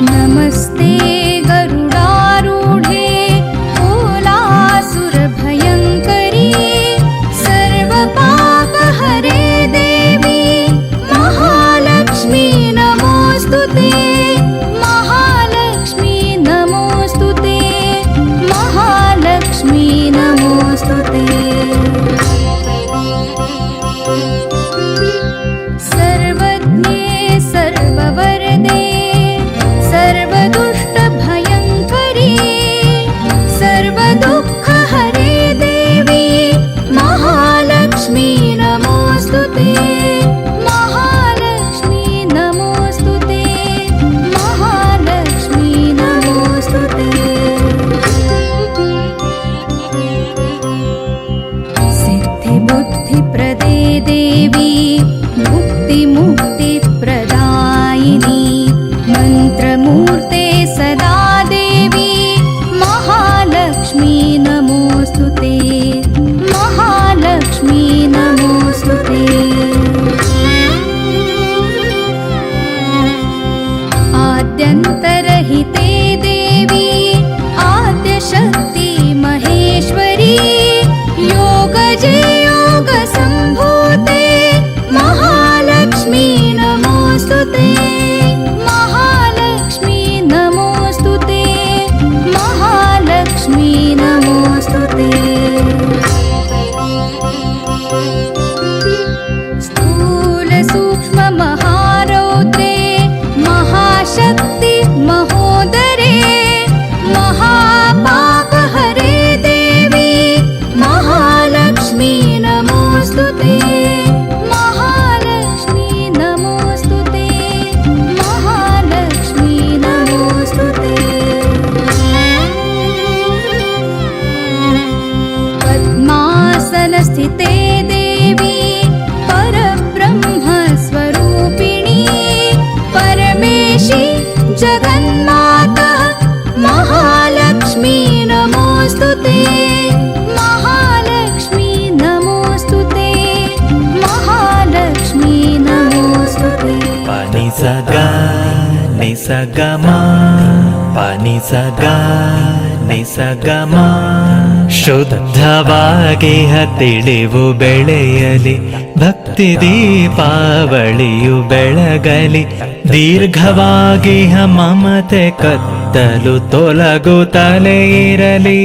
नमस्ते गरुडारूढे कोलासुरभयङ्करी सर्वपापहरे देवी महालक्ष्मी नमोऽस्तु ते महालक्ष्मी नमोऽस्तु ते महालक्ष्मी नमोऽस्तु ते सर्वज्ञे सर्ववरदे सर्वदुष्टभयङ्करी सर्वदुःखहरे देवी महालक्ष्मी नमोऽस्तु ते महालक्ष्मी नमोऽस्तु ते महालक्ष्मी नमोऽस्तु ते सिद्धिबुद्धिप्रदे देवी मुक्तिमुक्तिप्रदायिनी मन्त्रमूर्ते सदा देवी महालक्ष्मी नमोऽस्तु ते महालक्ष्मी नमोऽस्तु ते आद्यन्तरहिते देवी आद्यशक्ति महेश्वरी योगजे योगसम्भूते महालक्ष्मी नमोऽस्तु ते महालक्ष्मी नमोऽस्तु ते महालक्ष्मी नमोऽस्तु ते स्थूलसूक्ष्ममहारौद्रे महाशक्ति महोदरे महापापहरे देवी महालक्ष्मी नमोऽस्तु ते महालक्ष्मी नमोऽस्तु ते महालक्ष्मी नमोऽस्तु ते पद्मासनस्थिते देवी परब्रह्मस्वरूपिणी परमेशी जगन्माता महालक्ष्मी नमोऽस्तु ते महालक्ष्मी नमोऽस्तु ते महालक्ष्मी नमोऽस्तु ते पानी सगा नि सगमा पानी सगा नि सगमा ಶುದ್ಧವಾಗಿ ತಿಳಿವು ಬೆಳೆಯಲಿ ಭಕ್ತಿ ದೀಪಾವಳಿಯು ಬೆಳಗಲಿ ದೀರ್ಘವಾಗಿ ಮಮತೆ ಕತ್ತಲು ತೊಲಗುತ್ತಲೇ ಇರಲಿ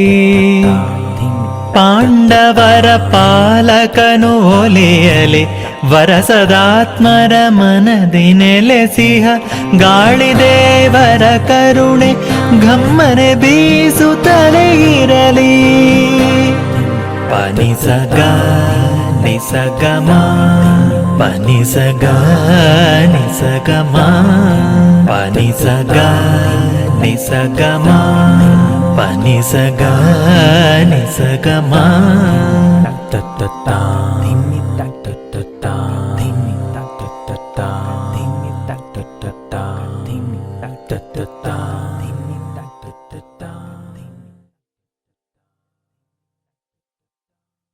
ಪಾಂಡವರ ಪಾಲಕನು ಒಲಿಯಲಿ ವರಸದಾತ್ಮರ ಮನದಿ ನೆಲೆಸಿಹ ಗಾಳಿದೇವರ ಕರುಣೆ ಘಮ್ಮನೆ ಬೀಸುತ್ತಲೇ ಇರಲಿ ಪನಿ ಸಗ ನಿ ಸಗಮ ಪನಿ ಸಗ ನಿ ಸಗಮ ಪನಿ ಸಗ ನಿ ಸಗಮ ಪನಿ ಸಗ ನಿ ಸಗಮ ತತ್ತ